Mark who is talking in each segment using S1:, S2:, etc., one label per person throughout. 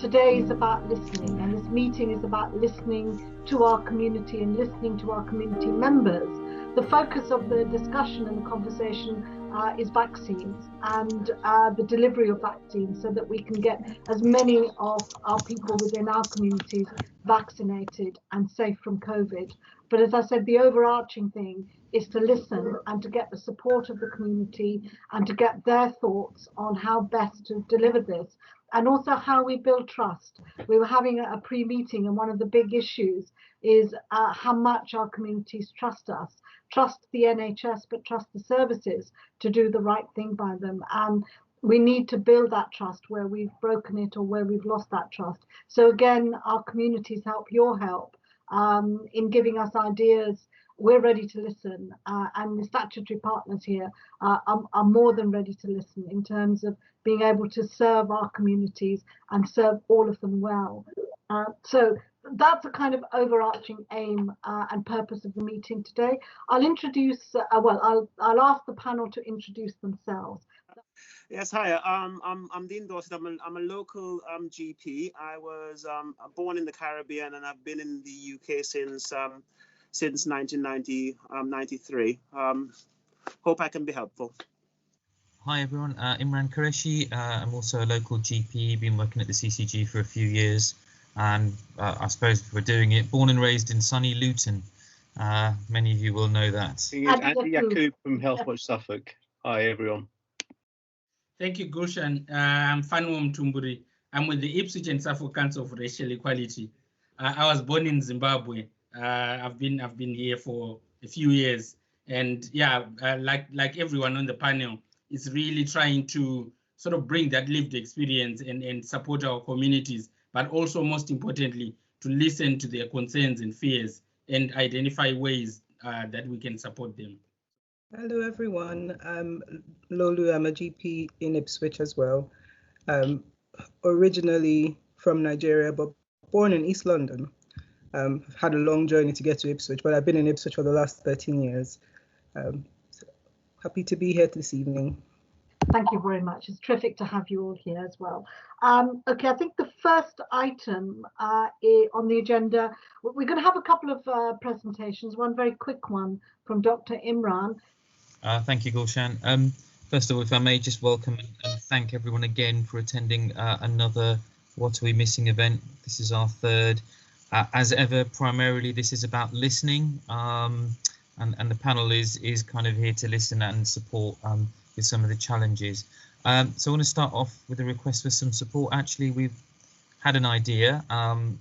S1: today is about listening, and this meeting is about listening to our community and listening to our community members. The focus of the discussion and the conversation is vaccines and the delivery of vaccines, so that we can get as many of our people within our communities vaccinated and safe from COVID. But as I said, the overarching thing is to listen and to get the support of the community and to get their thoughts on how best to deliver this, and also how we build trust. We were having a pre-meeting, and one of the big issues is how much our communities trust us, trust the NHS, but trust the services to do the right thing by them. And we need to build that trust where we've broken it or where we've lost that trust. So again, our communities help your help in giving us ideas. We're ready to listen, and the statutory partners here are more than ready to listen in terms of being able to serve our communities and serve all of them well. So that's a kind of overarching aim and purpose of the meeting today. I'll introduce, I'll ask the panel to introduce themselves.
S2: Yes, hi. I'm Dean Dorset. I'm a local GP. I was born in the Caribbean, and I've been in the UK since 1993. Hope I can be helpful.
S3: Hi everyone, Imran Qureshi. I'm also a local GP, been working at the CCG for a few years, and I suppose we're doing it. Born and raised in sunny Luton. Many of you will know that.
S4: Andy Yaqub from Healthwatch Suffolk. Hi everyone.
S5: Thank you, Gulshan. I'm Fanwom Tumburi. I'm with the Ipswich and Suffolk Council for Racial Equality. I was born in Zimbabwe. I've been here for a few years, and yeah, like everyone on the panel, is really trying to sort of bring that lived experience and support our communities, but also most importantly, to listen to their concerns and fears and identify ways that we can support them.
S6: Hello everyone, I'm Lolu. I'm a GP in Ipswich as well. Originally from Nigeria, but born in East London. I've had a long journey to get to Ipswich, but I've been in Ipswich for the last 13 years. So happy to be here this evening.
S1: Thank you very much. It's terrific to have you all here as well. Okay, I think the first item on the agenda, we're going to have a couple of presentations, one very quick one from Dr. Imran.
S3: Thank you, Gulshan. First of all, if I may just welcome and thank everyone again for attending another What Are We Missing event. This is our third. As ever, primarily this is about listening, and the panel is kind of here to listen and support with some of the challenges. So I want to start off with a request for some support. Actually, we've had an idea, and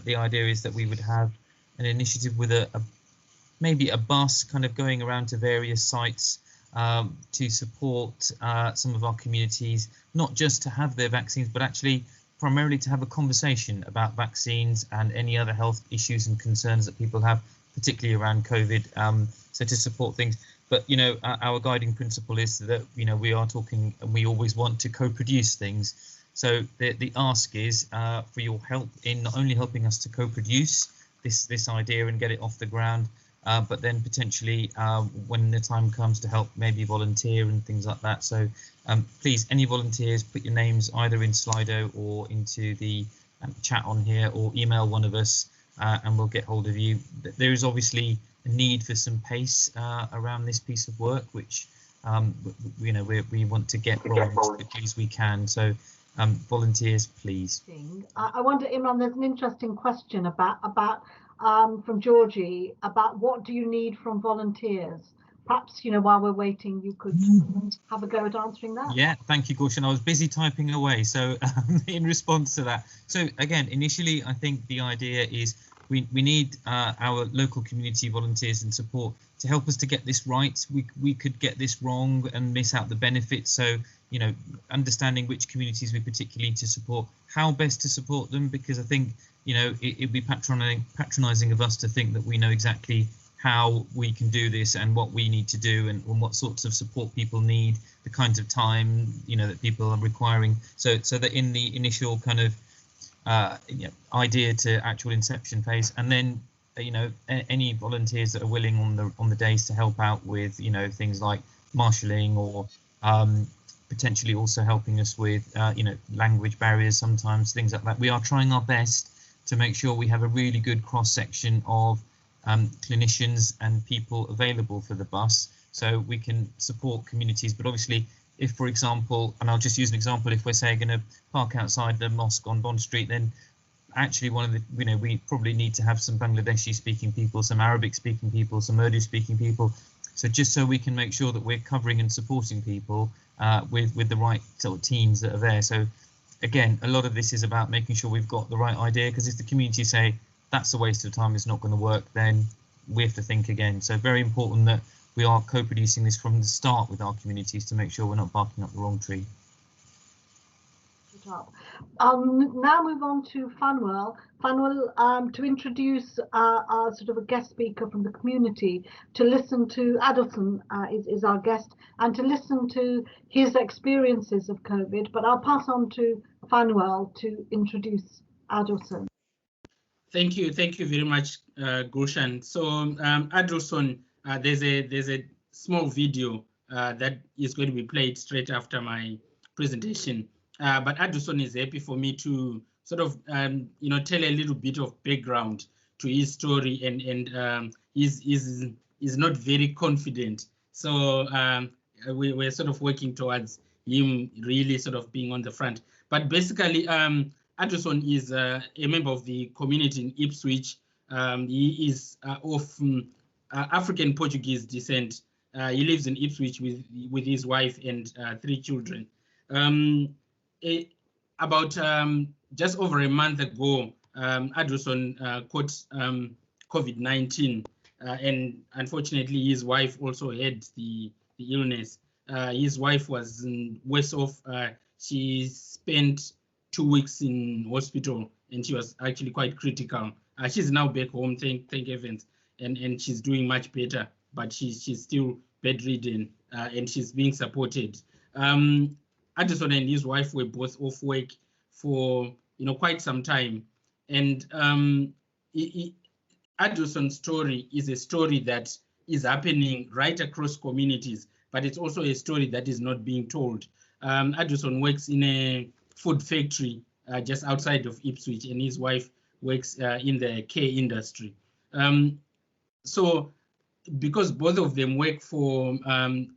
S3: the idea is that we would have an initiative with maybe a bus kind of going around to various sites to support some of our communities, not just to have their vaccines, but actually primarily to have a conversation about vaccines and any other health issues and concerns that people have, particularly around COVID, so to support things. But, you know, our guiding principle is that, you know, we are talking and we always want to co-produce things. So the ask is for your help in not only helping us to co-produce this idea and get it off the ground, but then potentially when the time comes to help maybe volunteer and things like that. So please, any volunteers, put your names either in Slido or into the chat on here, or email one of us and we'll get hold of you. There is obviously a need for some pace around this piece of work, which you know we want to get rolling as quickly as we can. So volunteers, please.
S1: I wonder, Imran, there's an interesting question about from Georgie about what do you need from volunteers? Perhaps, you know, while we're waiting, you could have a go at answering that.
S3: Yeah, thank you, Gulshan. I was busy typing away, so in response to that. So again, initially, I think the idea is we need our local community volunteers and support to help us to get this right. We could get this wrong and miss out the benefits. So, you know, understanding which communities we particularly need to support, how best to support them, because I think, you know, it'd be patronizing of us to think that we know exactly how we can do this and what we need to do and what sorts of support people need, the kinds of time, you know, that people are requiring. So that in the initial kind of you know, idea to actual inception phase, and then you know, any volunteers that are willing on the days to help out with, you know, things like marshalling or potentially also helping us with, language barriers sometimes, things like that. We are trying our best to make sure we have a really good cross-section of clinicians and people available for the bus, so we can support communities. But obviously, if, for example, and I'll just use an example, if we're say going to park outside the mosque on Bond Street, then actually one of the, we probably need to have some Bangladeshi speaking people, some Arabic speaking people, some Urdu speaking people. So just so we can make sure that we're covering and supporting people with the right sort of teams that are there. So again, a lot of this is about making sure we've got the right idea, because if the community say that's a waste of time, it's not going to work, then we have to think again. So very important that we are co-producing this from the start with our communities to make sure we're not barking up the wrong tree.
S1: Now move on to Fanwell. Fanwell, to introduce our sort of a guest speaker from the community, to listen to Adelson is our guest, and to listen to his experiences of COVID. But I'll pass on to Fanwell to introduce Adelson.
S5: Thank you very much, Gulshan. So Adelson, there's a small video that is going to be played straight after my presentation. But Adelson is happy for me to sort of tell a little bit of background to his story, and he's not very confident. So we're sort of working towards him really sort of being on the front. But basically, Adelson is a member of the community in Ipswich. He is of African Portuguese descent. He lives in Ipswich with his wife and 3 children. About just over a month ago, Adelson caught COVID-19, and unfortunately his wife also had the illness. His wife was worse off. She spent 2 weeks in hospital, and she was actually quite critical. She's now back home, thank heavens, and she's doing much better, but she's still bedridden, and she's being supported. Adelson and his wife were both off work for quite some time, and Adelson's story is a story that is happening right across communities, but it's also a story that is not being told. Adelson works in a food factory just outside of Ipswich, and his wife works in the care industry. So because both of them work for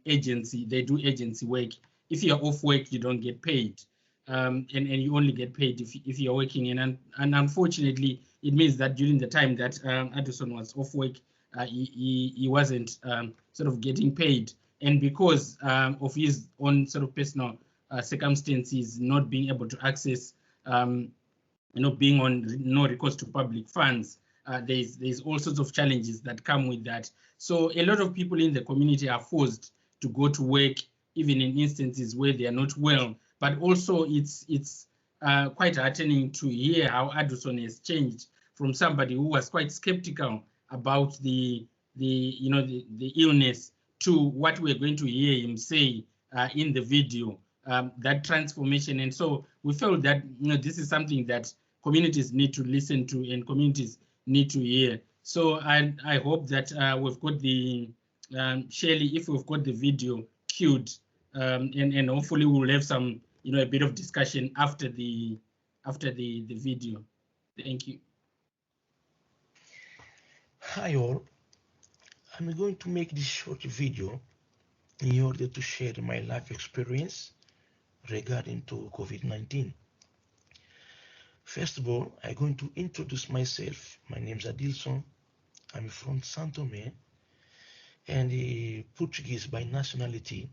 S5: agency, they do agency work. If you're off work, you don't get paid, and you only get paid if you're working. And unfortunately, it means that during the time that Adelson was off work, he wasn't sort of getting paid. And because of his own sort of personal circumstances, not being able to access, being on no recourse to public funds, there's all sorts of challenges that come with that. So a lot of people in the community are forced to go to work, even in instances where they are not well. But also it's quite heartening to hear how Adelson has changed from somebody who was quite skeptical about the illness to what we're going to hear him say in the video, that transformation. And so we felt that this is something that communities need to listen to and communities need to hear. So I hope that we've got the Shirley, if we've got the video queued, and hopefully we'll have some a bit of discussion after the video. Thank you.
S7: Hi all, I'm going to make this short video in order to share my life experience regarding to COVID-19. First of all, I'm going to introduce myself. My name is Adelson. I'm from São Tomé and Portuguese by nationality.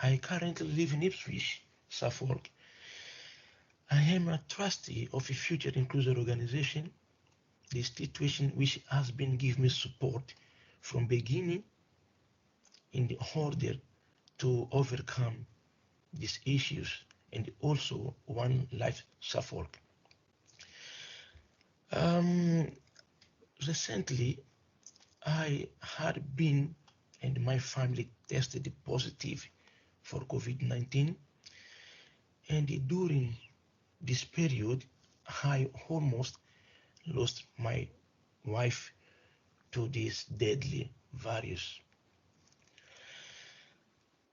S7: I currently live in Ipswich, Suffolk. I am a trustee of a future inclusive organization, the situation which has been giving me support from beginning in the order to overcome these issues, and also One Life Suffolk. Recently, I had been and my family tested positive for COVID-19, and during this period, I almost lost my wife to this deadly virus.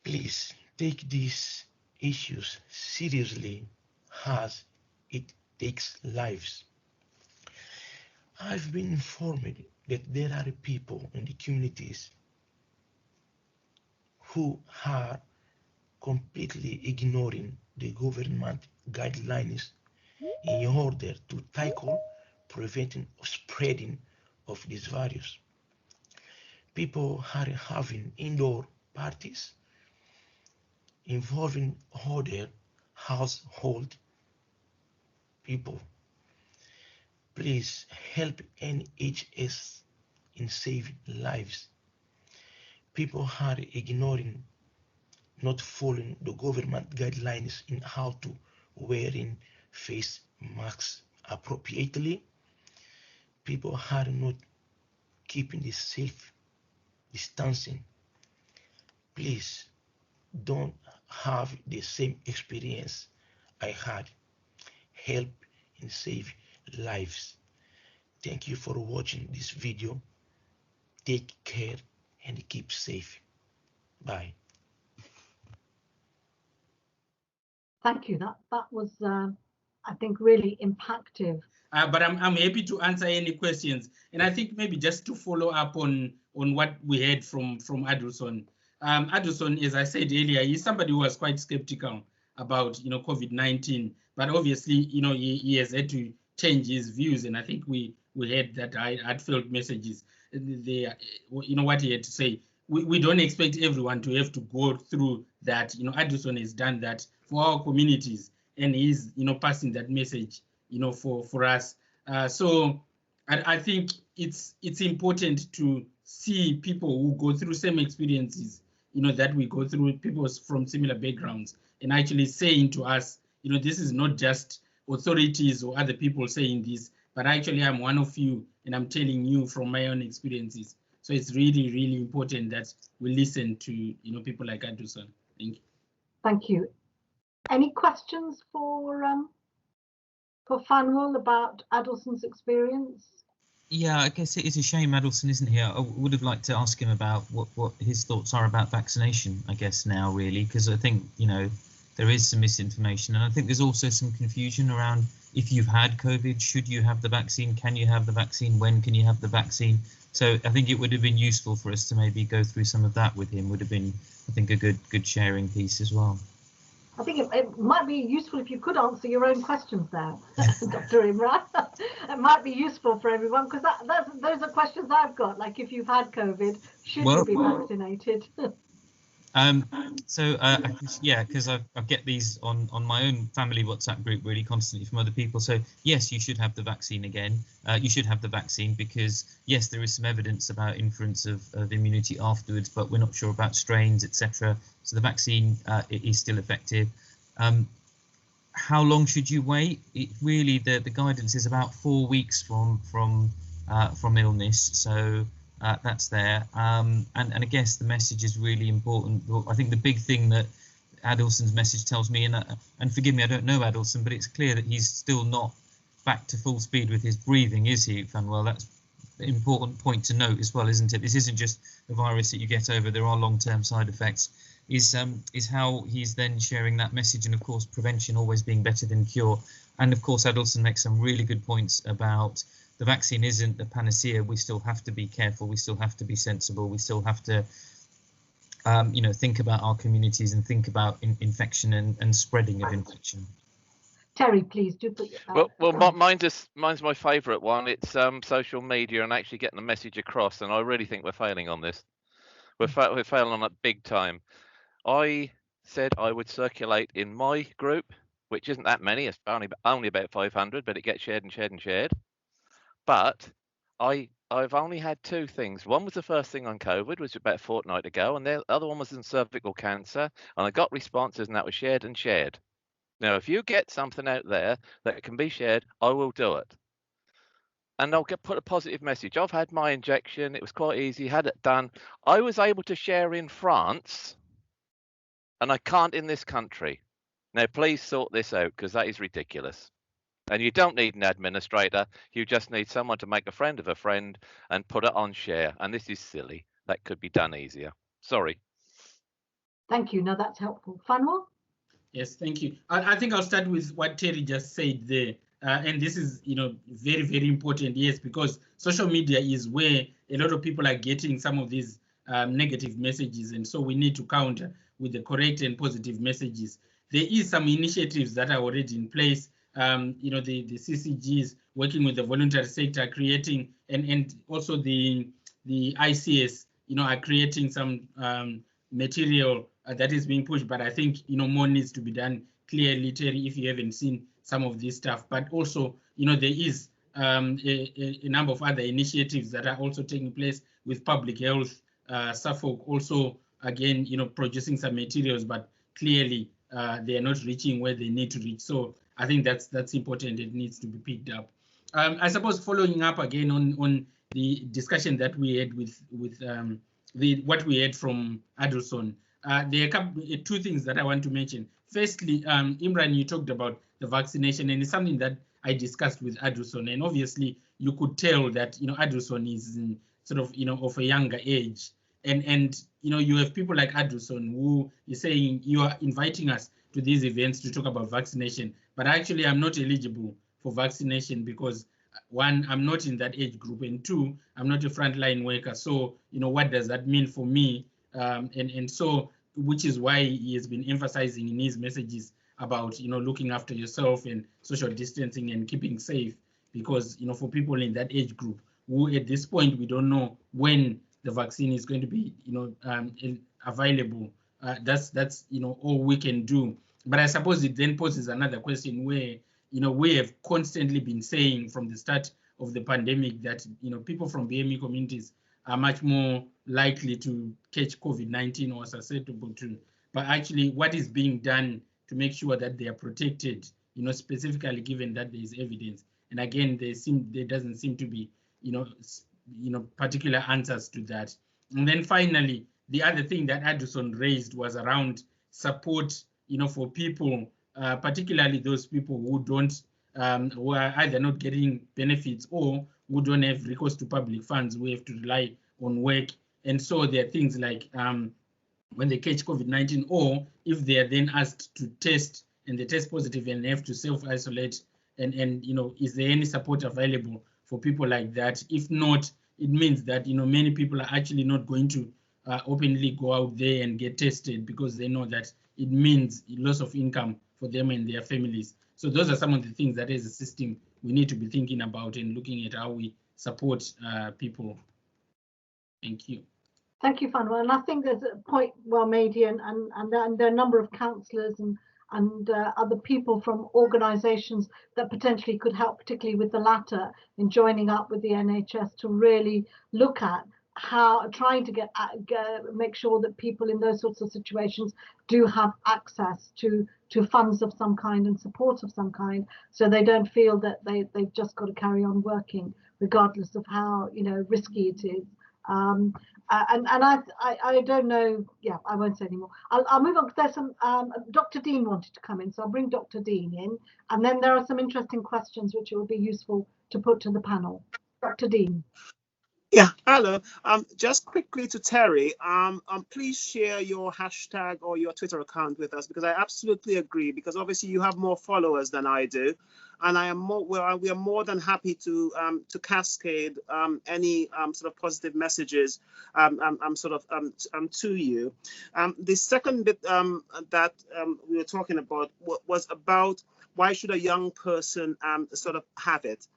S7: Please take these issues seriously as it takes lives. I've been informed that there are people in the communities who are completely ignoring the government guidelines in order to tackle preventing or spreading of this virus. People are having indoor parties involving other household people. Please help NHS in saving lives. People are ignoring, not following the government guidelines in how to wearing face masks appropriately. People are not keeping the safe distancing. Please don't have the same experience I had. Help in save lives. Thank you for watching this video. Take care and keep safe. Bye.
S1: Thank you. That was, I think, really impactful.
S5: But I'm happy to answer any questions. And I think maybe just to follow up on what we heard from Adelson. Adelson, as I said earlier, he's somebody who was quite skeptical about COVID-19, but obviously he has had to change his views, and I think we heard that heartfelt messages. What he had to say. We don't expect everyone to have to go through that. Adelson has done that for our communities, and he's passing that message for us. So I think it's important to see people who go through same experiences that we go through, people from similar backgrounds, and actually saying to us, this is not just authorities or other people saying this, but actually I'm one of you and I'm telling you from my own experiences. So it's really, really important that we listen to people like Adelson. Thank you.
S1: Thank you. Any questions for Fanwell about Adelson's experience?
S3: Yeah, I guess it is a shame Adelson isn't here. I would have liked to ask him about what his thoughts are about vaccination, I guess, now, really, because I think, there is some misinformation. And I think there's also some confusion around if you've had COVID, should you have the vaccine? Can you have the vaccine? When can you have the vaccine? So I think it would have been useful for us to maybe go through some of that with him. Would have been, I think, a good sharing piece as well.
S1: I think it might be useful if you could answer your own questions there, Dr. Imran. It might be useful for everyone, because those are questions I've got. Like, if you've had COVID, should you be vaccinated?
S3: Yeah, because I get these on my own family WhatsApp group really constantly from other people. So yes, you should have the vaccine again. You should have the vaccine because yes, there is some evidence about inference of immunity afterwards, but we're not sure about strains, etc. So the vaccine it is still effective. How long should you wait? It really the guidance is about 4 weeks from illness. So that's there, and I guess the message is really important. I think the big thing that Adelson's message tells me, and forgive me, I don't know Adelson, but it's clear that he's still not back to full speed with his breathing, is he, Fanwell? That's an important point to note as well, isn't it? This isn't just a virus that you get over. There are long-term side effects. Is how he's then sharing that message, and of course prevention always being better than cure. And of course Adelson makes some really good points about the vaccine isn't the panacea. We still have to be careful. We still have to be sensible. We still have to, think about our communities and think about infection and spreading of infection.
S1: Terry, please do put your
S8: mine's my favourite one. It's social media and actually getting the message across. And I really think we're failing on this. We're failing on it big time. I said I would circulate in my group, which isn't that many. It's only about 500, but it gets shared and shared and shared. But I've only had two things. One was the first thing on COVID, which was about a fortnight ago, and the other one was in cervical cancer, and I got responses, and that was shared and shared. Now, if you get something out there that can be shared, I will do it. And I'll put a positive message. I've had my injection. It was quite easy, had it done. I was able to share in France, and I can't in this country. Now, please sort this out, because that is ridiculous. And you don't need an administrator. You just need someone to make a friend of a friend and put it on share. And this is silly. That could be done easier. Sorry.
S1: Thank you. No, that's helpful. Fanwa?
S5: Yes, thank you. I think I'll start with what Terry just said there. And this is, very, very important, yes, because social media is where a lot of people are getting some of these negative messages. And so we need to counter with the correct and positive messages. There is some initiatives that are already in place. The CCGs working with the voluntary sector, creating, and also the ICS, are creating some material that is being pushed, but I think more needs to be done clearly, Terry, if you haven't seen some of this stuff. But also, there is a number of other initiatives that are also taking place with public health. Suffolk also, again, producing some materials, but clearly they are not reaching where they need to reach. So I think that's important. It needs to be picked up. I suppose following up again on the discussion that we had with what we had from Adelson. There are two things that I want to mention. Firstly, Imran, you talked about the vaccination, and it's something that I discussed with Adelson, and obviously you could tell that Adelson is in sort of of a younger age, and you have people like Adelson who is saying you are inviting us to these events to talk about vaccination, but actually I'm not eligible for vaccination because one, I'm not in that age group, and two, I'm not a frontline worker. So, what does that mean for me? And so, which is why he has been emphasizing in his messages about, looking after yourself and social distancing and keeping safe, because, for people in that age group who at this point, we don't know when the vaccine is going to be, available. That's all we can do. But I suppose it then poses another question where, we have constantly been saying from the start of the pandemic that, people from BME communities are much more likely to catch COVID-19 or susceptible to. But actually, what is being done to make sure that they are protected, specifically given that there is evidence? And again, there doesn't seem to be, particular answers to that. And then finally, the other thing that Addison raised was around support, for people, particularly those people who don't, who are either not getting benefits or who don't have recourse to public funds, who have to rely on work. And so there are things like when they catch COVID-19, or if they are then asked to test and they test positive and they have to self-isolate, and is there any support available for people like that? If not, it means that many people are actually not going to openly go out there and get tested because they know that it means loss of income for them and their families. So those are some of the things that as a system we need to be thinking about and looking at how we support people. Thank you.
S1: Thank you, Fanwa. And I think there's a point well made here, and there are a number of councillors and other people from organisations that potentially could help, particularly with the latter, in joining up with the NHS to really look at how trying to make sure that people in those sorts of situations do have access to funds of some kind and support of some kind, so they don't feel that they've just got to carry on working regardless of how risky it is. And I don't know. Yeah, I won't say anymore. I'll move on because there's some. Dr. Dean wanted to come in, so I'll bring Dr. Dean in, and then there are some interesting questions which it will be useful to put to the panel. Dr. Dean.
S2: Yeah, hello. Just quickly to Terry, please share your hashtag or your Twitter account with us, because I absolutely agree, because obviously you have more followers than I do, and I am more, we are more than happy to cascade any sort of positive messages to you. The second bit that we were talking about was about why should a young person sort of have it.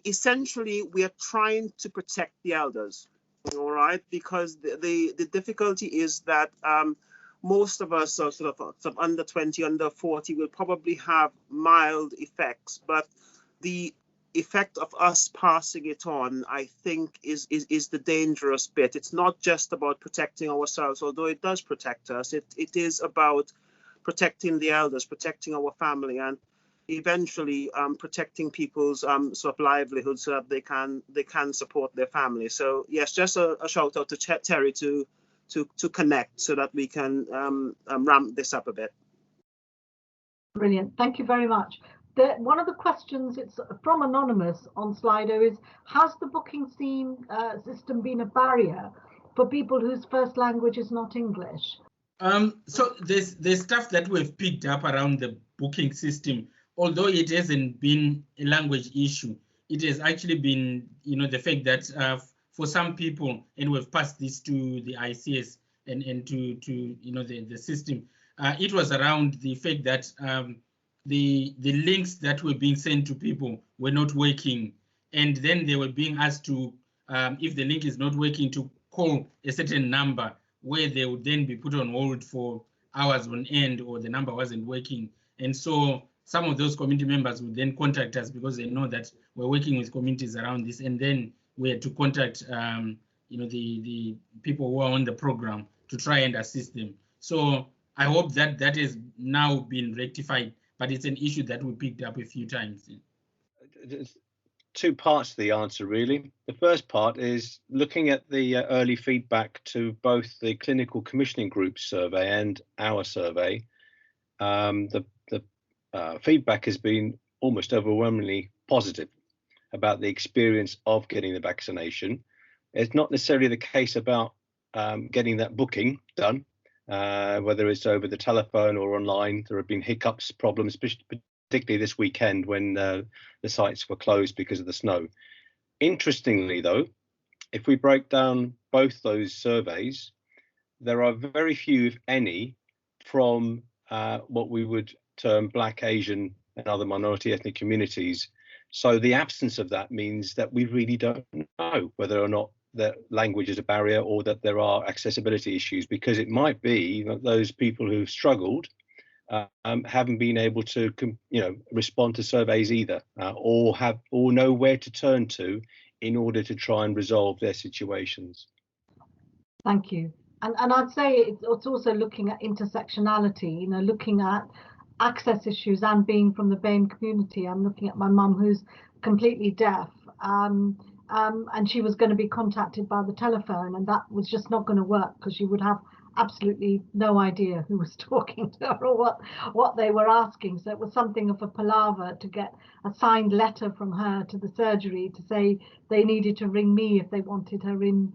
S2: Essentially, we are trying to protect the elders, all right, because the difficulty is that most of us are sort of under 20, under 40 will probably have mild effects, but the effect of us passing it on, I think, is the dangerous bit. It's not just about protecting ourselves, although it does protect us. It is about protecting the elders, protecting our family, and eventually protecting people's sort of livelihood so that they can support their family. So yes, just a shout out to Terry to connect so that we can ramp this up a bit.
S1: Brilliant, thank you very much. One of the questions, it's from Anonymous on Slido, is has the booking system been a barrier for people whose first language is not English?
S5: So there's stuff that we've picked up around the booking system, although it hasn't been a language issue. It has actually been, the fact that for some people, and we've passed this to the ICS and to the system, it was around the fact that the links that were being sent to people were not working, and then they were being asked to, if the link is not working, to call a certain number, where they would then be put on hold for hours on end, or the number wasn't working. And so some of those community members would then contact us because they know that we're working with communities around this, and then we had to contact the people who are on the program to try and assist them. So I hope that that has now been rectified, but it's an issue that we picked up a few times.
S4: There's two parts to the answer, really. The first part is looking at the early feedback to both the clinical commissioning group survey and our survey. The feedback has been almost overwhelmingly positive about the experience of getting the vaccination. It's not necessarily the case about getting that booking done, whether it's over the telephone or online. There have been hiccups, problems, particularly this weekend when the sites were closed because of the snow. Interestingly, though, if we break down both those surveys, there are very few, if any, from what we would term Black, Asian and other minority ethnic communities. So the absence of that means that we really don't know whether or not that language is a barrier or that there are accessibility issues, because it might be that those people who've struggled haven't been able to respond to surveys either, or know where to turn to in order to try and resolve their situations.
S1: Thank you. And I'd say it's also looking at intersectionality, looking at access issues, and being from the BAME community. I'm looking at my mum, who's completely deaf, and she was going to be contacted by the telephone, and that was just not going to work because she would have absolutely no idea who was talking to her or what they were asking. So it was something of a palaver to get a signed letter from her to the surgery to say they needed to ring me if they wanted her in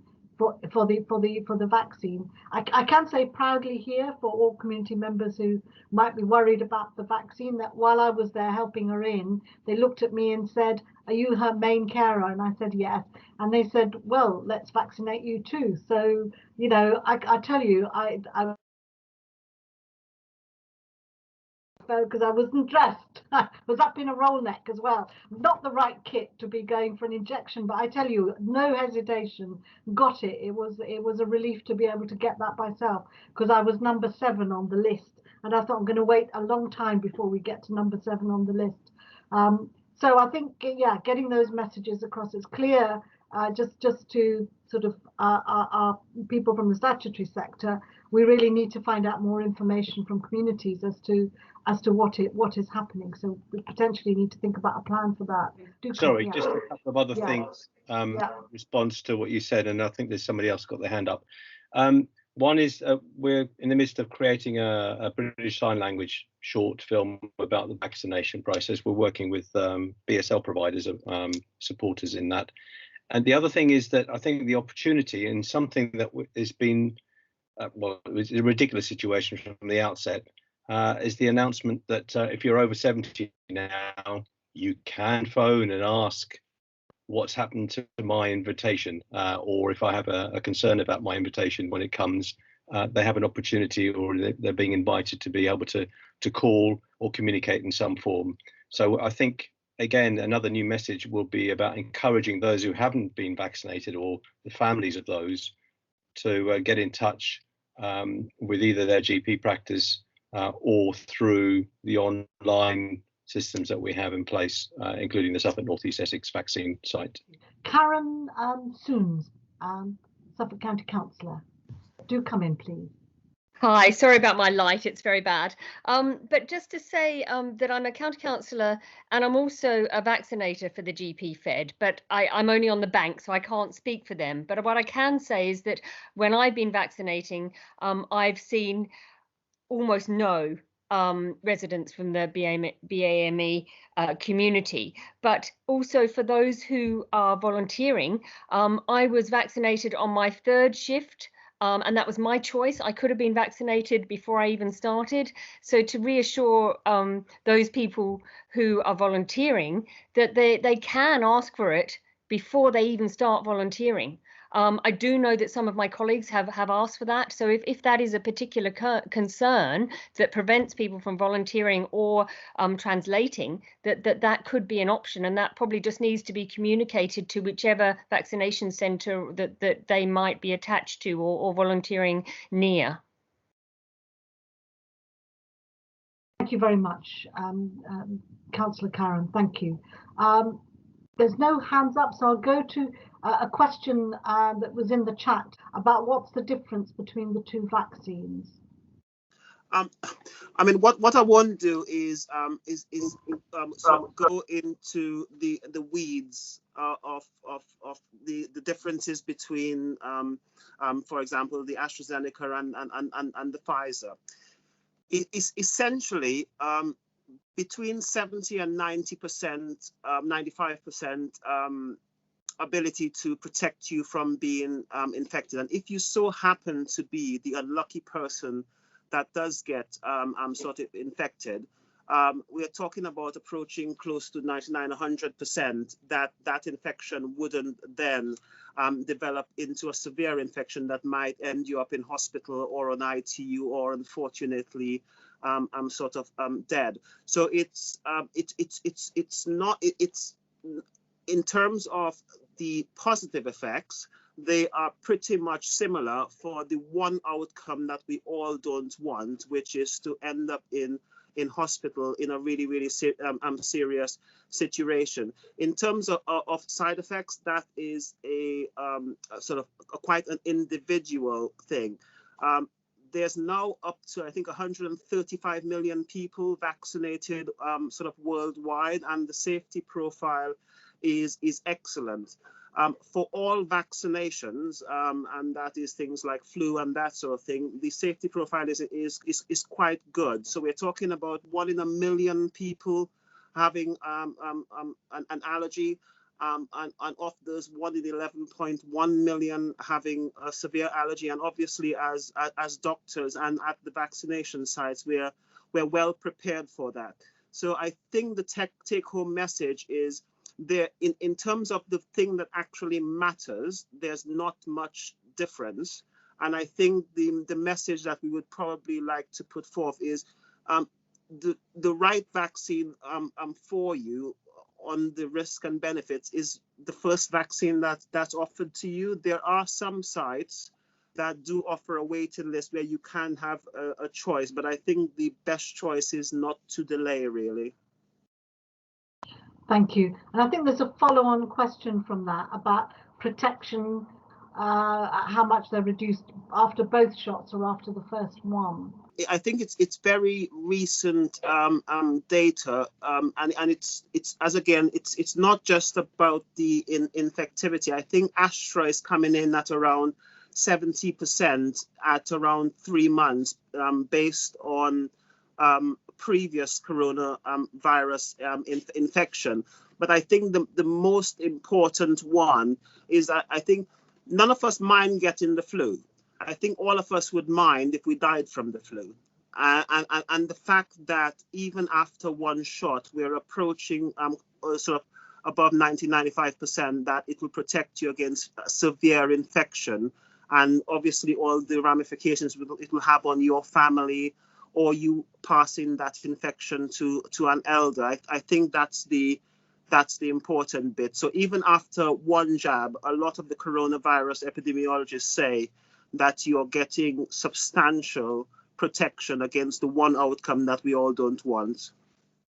S1: for the vaccine. I can say proudly here, for all community members who might be worried about the vaccine, that while I was there helping her in, they looked at me and said, "Are you her main carer?" And I said yes, and they said, "Well, let's vaccinate you too." So I tell you, I because I wasn't dressed. I was up in a roll neck as well. Not the right kit to be going for an injection, but I tell you, no hesitation, got it. It was a relief to be able to get that myself, because I was number 7 on the list, and I thought I'm going to wait a long time before we get to number 7 on the list. So I think, yeah, getting those messages across is clear. Just to sort of our people from the statutory sector, we really need to find out more information from communities as to what is happening. So we potentially need to think about a plan for that.
S4: Sorry, just a couple of other things. Response to what you said, and I think there's somebody else got their hand up. One is we're in the midst of creating a British Sign Language short film about the vaccination process. We're working with BSL providers, supporters in that. And the other thing is that I think the opportunity, and something that has been, well, it was a ridiculous situation from the outset, is the announcement that if you're over 70 now, you can phone and ask what's happened to my invitation, or if I have a concern about my invitation when it comes, they have an opportunity, or they're being invited to be able to call or communicate in some form. So I think, again, another new message will be about encouraging those who haven't been vaccinated, or the families of those, to get in touch with either their GP practice or through the online systems that we have in place, including the Suffolk North East Essex vaccine site.
S1: Karen Soons, Suffolk County Councillor, do come in, please.
S9: Hi, sorry about my light, it's very bad. But just to say that I'm a county councillor and I'm also a vaccinator for the GP Fed, but I'm only on the bank, so I can't speak for them. But what I can say is that when I've been vaccinating, I've seen almost no residents from the BAME community. But also for those who are volunteering, I was vaccinated on my 3rd shift and that was my choice. I could have been vaccinated before I even started. So to reassure those people who are volunteering that they can ask for it before they even start volunteering. I do know that some of my colleagues have asked for that. So if that is a particular concern that prevents people from volunteering or translating, that could be an option, and that probably just needs to be communicated to whichever vaccination centre that they might be attached to or volunteering near.
S1: Thank you very much, Councillor Karen. Thank you. There's no hands up, so I'll go to a question that was in the chat about what's the difference between the two vaccines.
S2: I mean, what I won't do is sort of go into the weeds of the differences between, for example, the AstraZeneca and the Pfizer. It is essentially between 70 and 90%, 95% ability to protect you from being infected. And if you so happen to be the unlucky person that does get sort of infected, we are talking about approaching close to 99, 100% that infection wouldn't then develop into a severe infection that might end you up in hospital or on ITU or unfortunately sort of dead. So it's in terms of the positive effects, they are pretty much similar for the one outcome that we all don't want, which is to end up in hospital in a really, really serious situation. In terms of side effects, that is a sort of quite an individual thing. There's now up to, I think, 135 million people vaccinated sort of worldwide, and the safety profile is excellent. For all vaccinations, and that is things like flu and that sort of thing, the safety profile is quite good. So we're talking about 1 in a million people having an allergy, and of those 1 in 11.1 million having a severe allergy. And obviously, as doctors and at the vaccination sites, we're well prepared for that. So I think the take-home message is, there, in terms of the thing that actually matters, there's not much difference. And I think the message that we would probably like to put forth is the right vaccine for you on the risk and benefits is the first vaccine that's offered to you. There are some sites that do offer a waiting list where you can have a choice, but I think the best choice is not to delay, really.
S1: Thank you. And I think there's a follow-on question from that about protection, how much they're reduced after both shots or after the first one.
S2: I think it's very recent data, and it's not just about the infectivity. I think Astra is coming in at around 70% at around 3 months, based on previous coronavirus infection. But I think the most important one is that I think none of us mind getting the flu. I think all of us would mind if we died from the flu. And the fact that even after one shot, we're approaching sort of above 90-95% that it will protect you against severe infection, and obviously all the ramifications it will have on your family, or you passing that infection to an elder. I think that's the important bit. So even after one jab, a lot of the coronavirus epidemiologists say that you're getting substantial protection against the one outcome that we all don't want.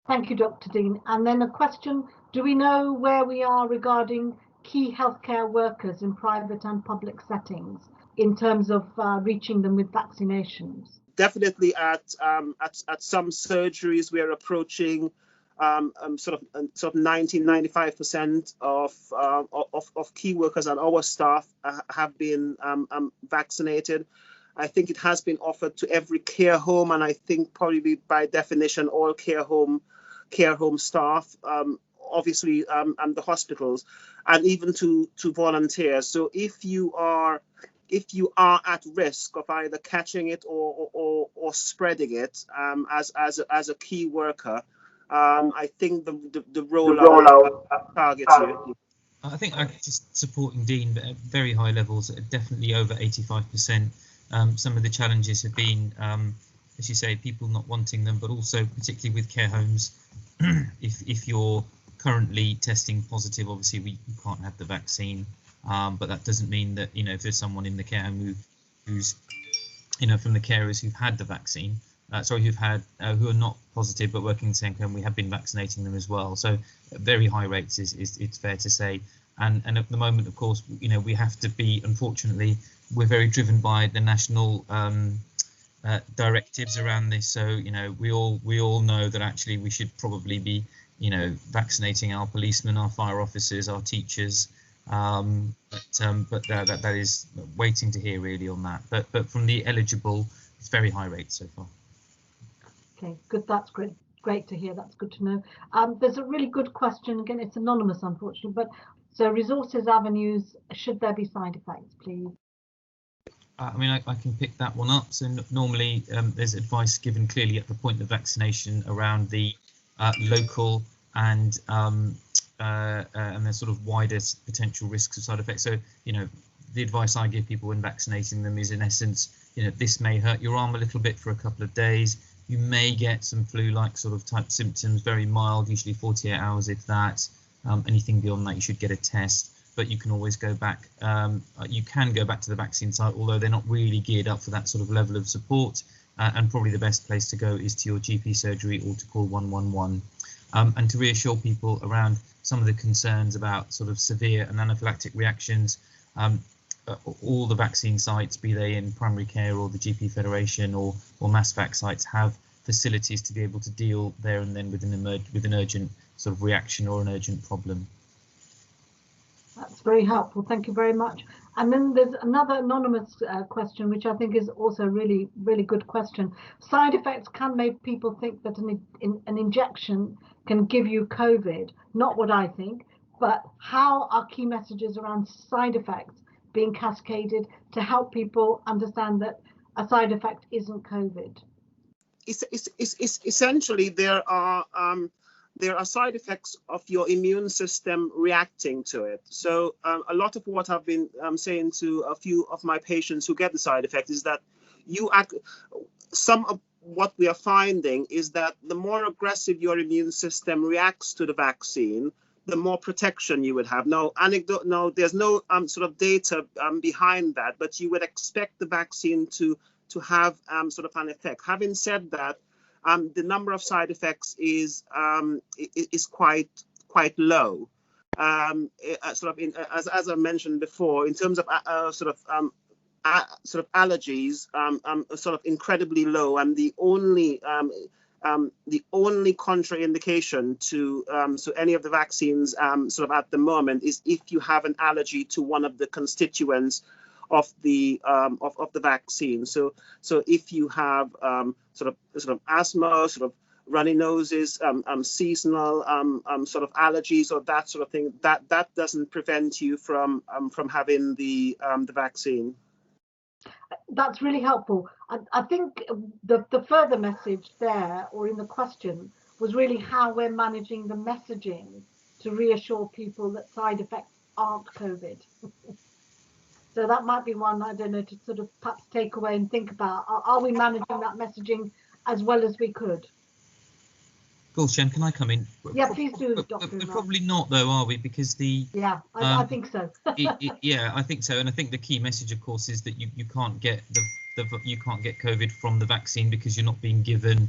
S1: Thank you, Dr. Dean. And then a question, do we know where we are regarding key healthcare workers in private and public settings in terms of reaching them with vaccinations?
S2: Definitely at some surgeries, we're approaching sort of 90-95% of key workers and our staff have been vaccinated. I think it has been offered to every care home, and I think probably by definition all care home staff, obviously, and the hospitals, and even to volunteers. So if you are if you are at risk of either catching it or spreading it as a key worker, I think the rollout targets you.
S3: I think just supporting Dean, but at very high levels, definitely over 85%. Some of the challenges have been, as you say, people not wanting them, but also particularly with care homes, if you're currently testing positive, obviously you can't have the vaccine, but that doesn't mean that, you know, if there's someone in the care home who's, you know, from the carers who've had the vaccine, who are not positive but working in the same home, we have been vaccinating them as well. So very high rates it's fair to say. And at the moment, of course, you know, we have to be, unfortunately, we're very driven by the national directives around this. So, you know, we all know that actually we should probably be, you know, vaccinating our policemen, our fire officers, our teachers. But that is waiting to hear really on that. But from the eligible, it's very high rates so far.
S1: Okay, good. That's great. Great to hear. That's good to know. There's a really good question. Again, it's anonymous, unfortunately. But so resources, avenues. Should there be side effects, please?
S3: I mean, I can pick that one up. So normally there's advice given clearly at the point of vaccination around the local and the sort of widest potential risks of side effects. So, you know, the advice I give people when vaccinating them is, in essence, you know, this may hurt your arm a little bit for a couple of days. You may get some flu-like sort of type symptoms, very mild, usually 48 hours if that. Anything beyond that, you should get a test. But you can always go back. You can go back to the vaccine site, although they're not really geared up for that sort of level of support. And probably the best place to go is to your GP surgery or to call 111. And to reassure people around some of the concerns about sort of severe and anaphylactic reactions, all the vaccine sites, be they in primary care or the GP Federation or MassVac sites, have facilities to be able to deal there and then with an urgent sort of reaction or an urgent problem.
S1: That's very helpful. Thank you very much. And then there's another anonymous question, which I think is also a really, really good question. Side effects can make people think that an injection can give you COVID. Not what I think, but how are key messages around side effects being cascaded to help people understand that a side effect isn't COVID?
S2: Essentially, there are side effects of your immune system reacting to it. So a lot of what I've been saying to a few of my patients who get the side effect is that some of what we are finding is that the more aggressive your immune system reacts to the vaccine, the more protection you would have. No, there's no sort of data behind that, but you would expect the vaccine to have sort of an effect. Having said that, the number of side effects is quite low. As I mentioned before, in terms of sort of allergies, sort of incredibly low, and the only contraindication to any of the vaccines sort of at the moment is if you have an allergy to one of the constituents of the vaccine. So if you have sort of asthma, sort of runny noses, seasonal sort of allergies or that sort of thing, that doesn't prevent you from having the vaccine.
S1: That's really helpful. I think the further message there, or in the question, was really how we're managing the messaging to reassure people that side effects aren't COVID. So that might be one, I don't know, to sort of perhaps take away and think about. Are we managing that messaging as well as we could?
S3: Gulshan, can I come in?
S1: Yeah, please do, Dr.
S3: Probably not, though, are we? Because
S1: I think so.
S3: Yeah, I think so, and I think the key message, of course, is that you can't get you can't get COVID from the vaccine because you're not being given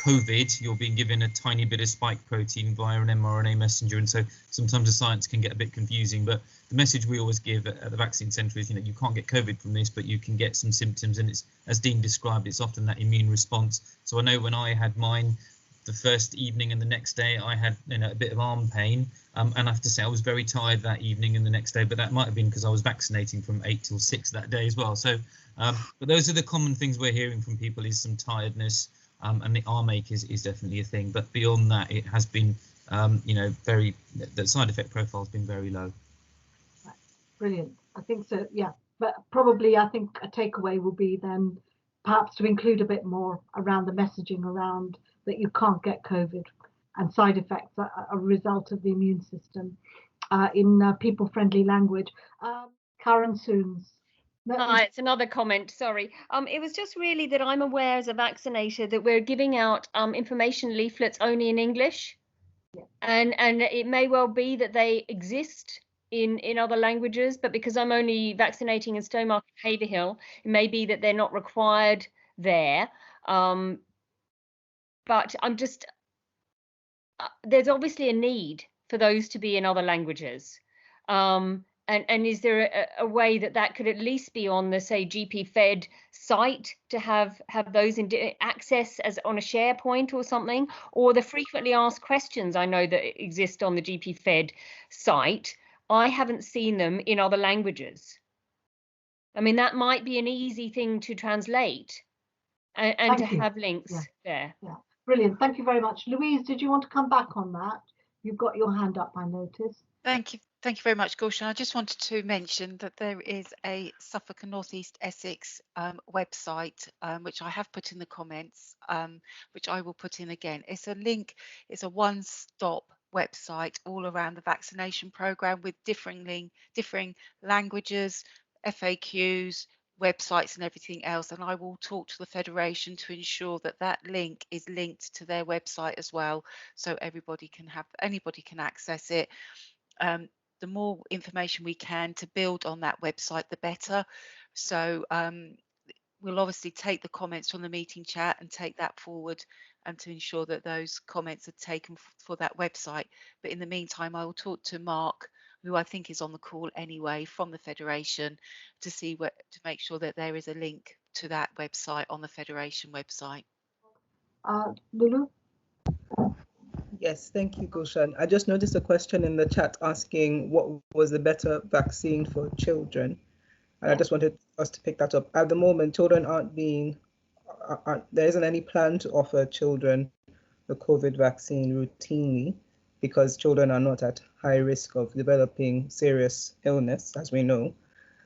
S3: COVID. You're being given a tiny bit of spike protein via an mRNA messenger, and so sometimes the science can get a bit confusing. But the message we always give at the vaccine centre is, you know, you can't get COVID from this, but you can get some symptoms, and it's, as Dean described, it's often that immune response. So I know when I had mine, the first evening and the next day I had, you know, a bit of arm pain, and I have to say I was very tired that evening and the next day, but that might have been because I was vaccinating from 8 till 6 that day as well. So but those are the common things we're hearing from people, is some tiredness, and the arm ache is definitely a thing, but beyond that it has been you know, the side effect profile has been very low.
S1: Brilliant. I think so. Yeah, But probably I think a takeaway will be then perhaps to include a bit more around the messaging around that you can't get COVID and side effects are a result of the immune system in people-friendly language. Karen Soons.
S9: Hi, it's another comment, sorry. It was just really that I'm aware as a vaccinator that we're giving out information leaflets only in English.
S1: Yeah.
S9: And it may well be that they exist in other languages, but because I'm only vaccinating in Stowmarket and Haverhill, it may be that they're not required there. But I'm just, there's obviously a need for those to be in other languages. And is there a way that could at least be on the, say, GP Fed site to have those in access as on a SharePoint or something? Or the frequently asked questions I know that exist on the GP Fed site, I haven't seen them in other languages. I mean, that might be an easy thing to translate and to have links there.
S1: Yeah, brilliant. Thank you very much. Louise, did you want to come back on that? You've got your hand up, I noticed.
S10: Thank you. Thank you very much, Gulshan. I just wanted to mention that there is a Suffolk and North East Essex website, which I have put in the comments, which I will put in again. It's a link, it's a one-stop website all around the vaccination programme with differing languages, FAQs, websites and everything else, and I will talk to the Federation to ensure that that link is linked to their website as well, so anybody can access it. The more information we can to build on that website, the better. So we'll obviously take the comments from the meeting chat and take that forward to ensure that those comments are taken for that website. But in the meantime, I will talk to Mark, who I think is on the call anyway from the Federation, to see to make sure that there is a link to that website on the Federation website.
S1: Lulu?
S6: Yes, thank you, Gulshan. I just noticed a question in the chat asking what was the better vaccine for children. And I just wanted us to pick that up. At the moment, children there isn't any plan to offer children the COVID vaccine routinely because children are not at high risk of developing serious illness, as we know.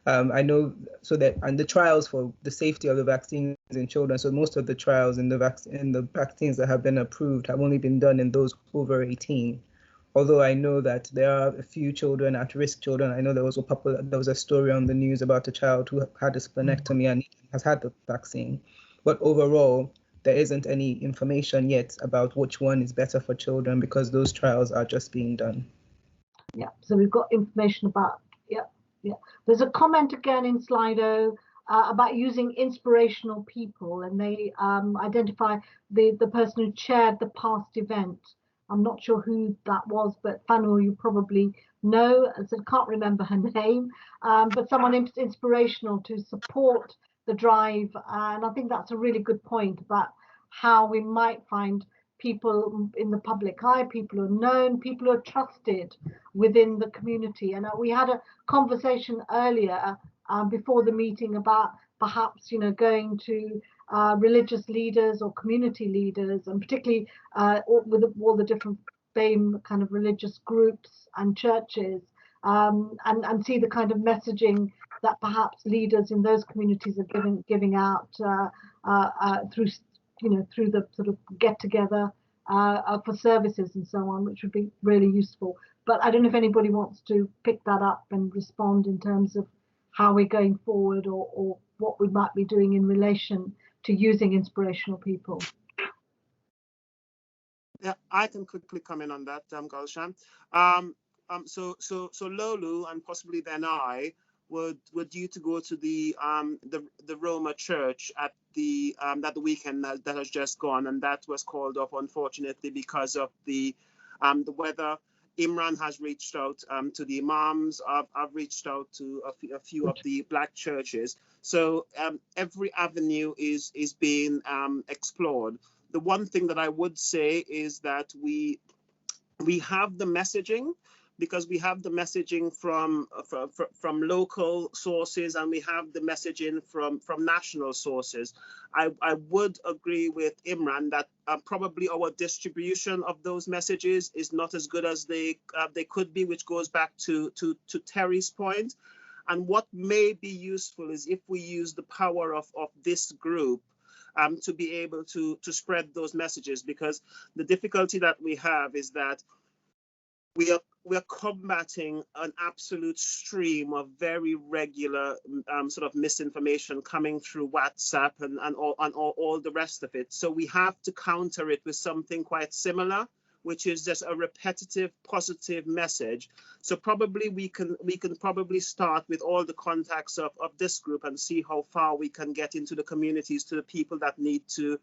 S6: I know and the trials for the safety of the vaccines in children, so most of the trials in the vaccines that have been approved have only been done in those over 18. Although I know that there are a few children, at-risk children. I know there was a story on the news about a child who had a splenectomy and has had the vaccine. But overall, there isn't any information yet about which one is better for children because those trials are just being done.
S1: Yeah, so we've got information about, yeah. There's a comment again in Slido about using inspirational people, and they identify the person who chaired the past event. I'm not sure who that was, but Fanua, you probably know, as I can't remember her name, but someone inspirational to support the drive. And I think that's a really good point about how we might find people in the public eye, people who are known, people who are trusted within the community. And we had a conversation earlier before the meeting about perhaps, going to religious leaders or community leaders, and particularly with all the different same kind of religious groups and churches, and see the kind of messaging that perhaps leaders in those communities are giving out through the sort of get together for services and so on, which would be really useful. But I don't know if anybody wants to pick that up and respond in terms of how we're going forward or what we might be doing in relation to using inspirational people.
S2: Yeah, I can quickly comment on that, Gulshan. So Lolu and possibly then I were due to go to the Roma church at the weekend that has just gone, and that was called off unfortunately because of the weather. Imran has reached out to the imams. I've reached out to a few of the black churches. So every avenue is being explored. The one thing that I would say is that we have the messaging, because we have the messaging from local sources and we have the messaging from national sources. I would agree with Imran that probably our distribution of those messages is not as good as they could be, which goes back to Terry's point. And what may be useful is if we use the power of this group to be able to spread those messages, because the difficulty that we have is that we are combating an absolute stream of very regular sort of misinformation coming through WhatsApp and all the rest of it. So we have to counter it with something quite similar, which is just a repetitive positive message. So probably we can probably start with all the contacts of this group and see how far we can get into the communities, to the people that need to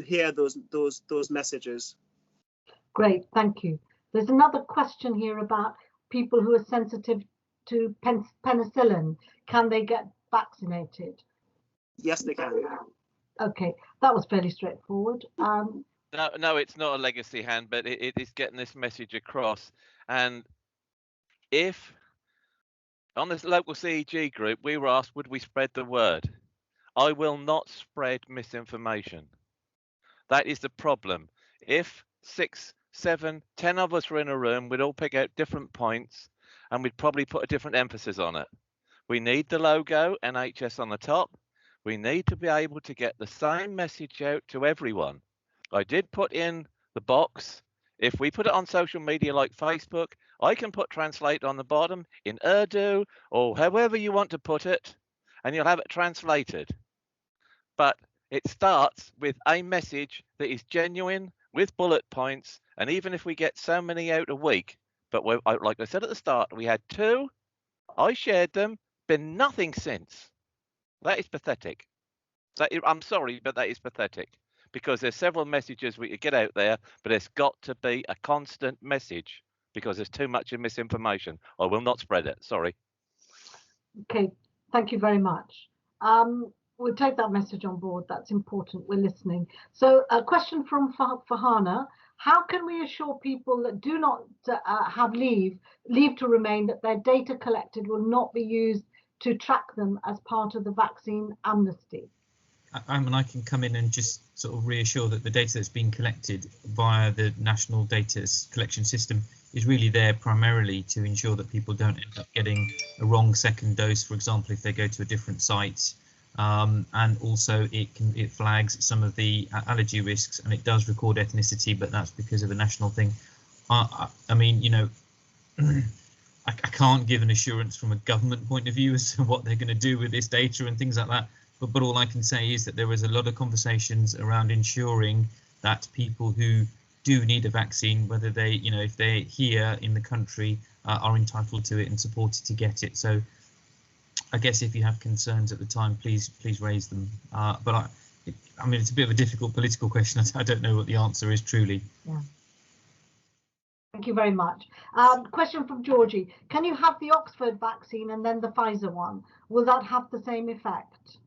S2: hear those messages.
S1: Great, thank you. There's another question here about people who are sensitive to penicillin. Can they get vaccinated?
S2: Yes, they can.
S1: Okay, that was fairly straightforward.
S8: No, it's not a legacy hand, but it is getting this message across. And if on this local CEG group, we were asked, would we spread the word? I will not spread misinformation. That is the problem. If 6, 7, 10 of us were in a room, we'd all pick out different points and we'd probably put a different emphasis on it. We need the logo, NHS on the top. We need to be able to get the same message out to everyone. I did put in the box. If we put it on social media like Facebook, I can put translate on the bottom in Urdu or however you want to put it, and you'll have it translated. But it starts with a message that is genuine with bullet points. And even if we get so many out a week, but like I said at the start, we had 2. I shared them, been nothing since. That is pathetic. I'm sorry, but that is pathetic, because there's several messages we could get out there, but it's got to be a constant message because there's too much of misinformation. I will not spread it. Sorry.
S1: Okay, thank you very much. We'll take that message on board. That's important. We're listening. So a question from Fahana. How can we assure people that do not have leave to remain, that their data collected will not be used to track them as part of the vaccine amnesty?
S3: I mean, I can come in and just sort of reassure that the data that's being collected via the national data collection system is really there primarily to ensure that people don't end up getting a wrong second dose, for example, if they go to a different site. And also it flags some of the allergy risks, and it does record ethnicity, but that's because of a national thing. I mean, you know, I can't give an assurance from a government point of view as to what they're going to do with this data and things like that. But all I can say is that there is a lot of conversations around ensuring that people who do need a vaccine, whether they, you know, if they're here in the country, are entitled to it and supported to get it. So I guess if you have concerns at the time, please raise them. But I mean, it's a bit of a difficult political question. I don't know what the answer is truly.
S1: Yeah. Thank you very much. Question from Georgie. Can you have the Oxford vaccine and then the Pfizer one? Will that have the same effect?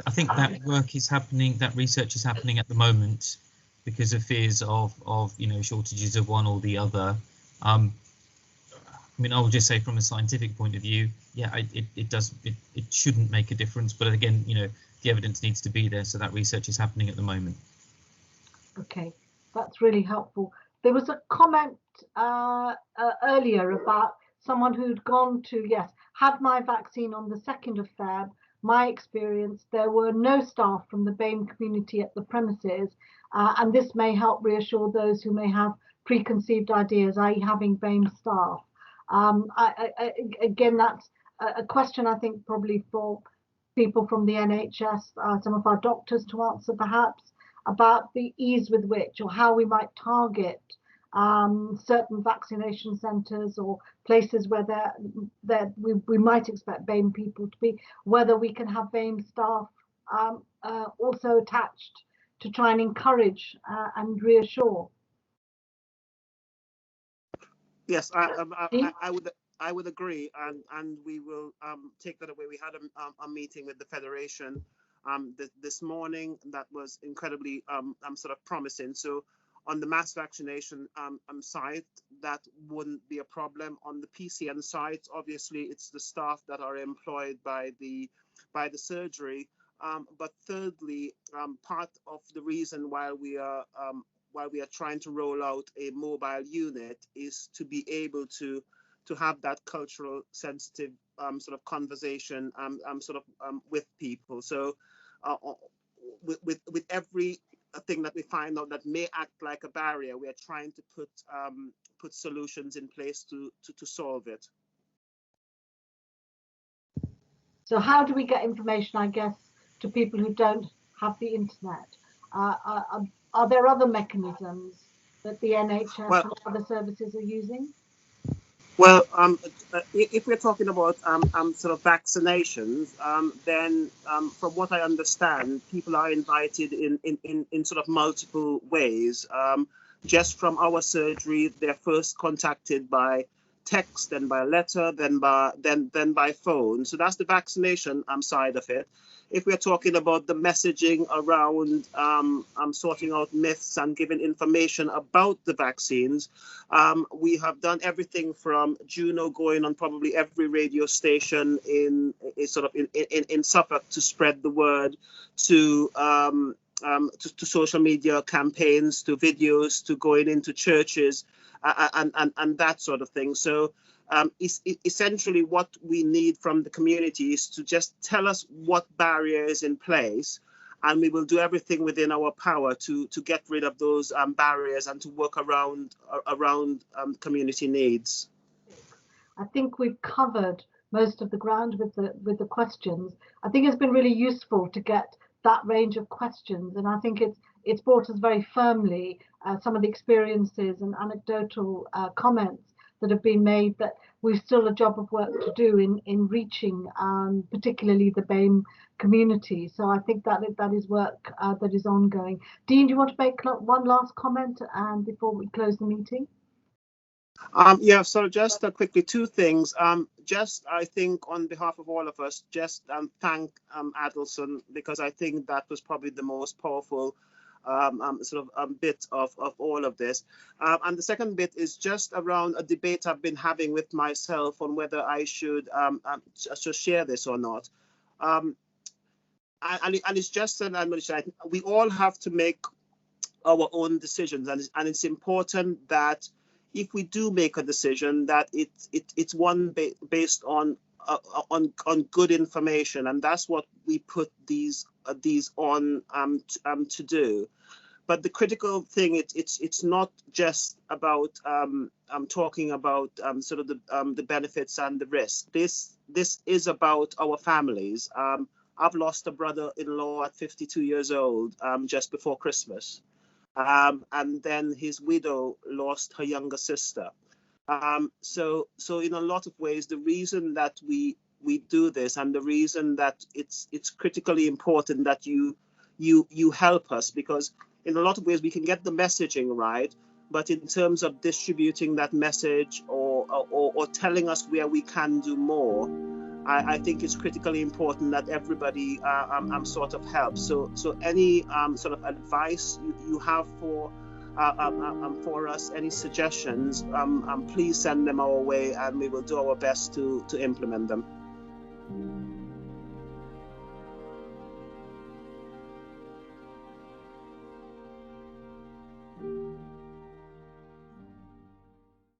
S3: I think that work is happening, that research is happening at the moment because of fears of you know, shortages of one or the other. I mean, I will just say from a scientific point of view, yeah, it shouldn't make a difference. But again, you know, the evidence needs to be there, so that research is happening at the moment. Okay,
S1: that's really helpful. There was a comment earlier about someone who'd gone to, yes, had my vaccine on the 2nd of Feb. My experience, there were no staff from the BAME community at the premises, and this may help reassure those who may have preconceived ideas, i.e. having BAME staff. Again, that's a question I think probably for people from the NHS, some of our doctors to answer perhaps, about the ease with which or how we might target certain vaccination centres or places where we might expect BAME people to be, whether we can have BAME staff also attached to try and encourage and reassure.
S2: Yes, I would agree, and we will take that away. We had a meeting with the Federation this morning that was incredibly sort of promising. So on the mass vaccination site, that wouldn't be a problem. On the PCN site, obviously, it's the staff that are employed by the surgery. But thirdly, part of the reason why we are trying to roll out a mobile unit is to be able to have that cultural sensitive sort of conversation with people. So with every thing that we find out that may act like a barrier, we are trying to put solutions in place to solve it.
S1: So how do we get information, I guess, to people who don't have the internet? Are there other mechanisms that the NHS and other services are using?
S2: Well, if we're talking about sort of vaccinations, then from what I understand, people are invited in sort of multiple ways. Just from our surgery, they're first contacted by text, then by letter, then by phone. So that's the vaccination side of it. If we're talking about the messaging around sorting out myths and giving information about the vaccines, we have done everything from Juno going on probably every radio station in Suffolk to spread the word, to social media campaigns, to videos, to going into churches, and that sort of thing. So essentially what we need from the community is to just tell us what barrier is in place, and we will do everything within our power to get rid of those barriers and to work around community needs.
S1: I think we've covered most of the ground with the questions. I think it's been really useful to get that range of questions, and I think it's brought us very firmly some of the experiences and anecdotal comments that have been made, that we've still a job of work to do in reaching particularly the BAME community. So I think that is work that is ongoing. Dean, do you want to make one last comment before we close the meeting?
S2: Yeah, so just quickly, two things. I think on behalf of all of us, just thank Adelson, because I think that was probably the most powerful bit of all of this. And the second bit is just around a debate I've been having with myself on whether I should share this or not. And it's just an admonition. We all have to make our own decisions, and it's important that if we do make a decision, that it's one based on good information, and that's what we put these on to do. But the critical thing, it's not just about talking about sort of the benefits and the risk. This is about our families. I've lost a brother-in-law at 52 years old just before Christmas. And then his widow lost her younger sister. So in a lot of ways, the reason that we do this, and the reason that it's critically important that you help us, because in a lot of ways we can get the messaging right, but in terms of distributing that message or telling us where we can do more, I think it's critically important that everybody sort of helps. So any sort of advice you have for us, any suggestions, please send them our way, and we will do our best to implement them.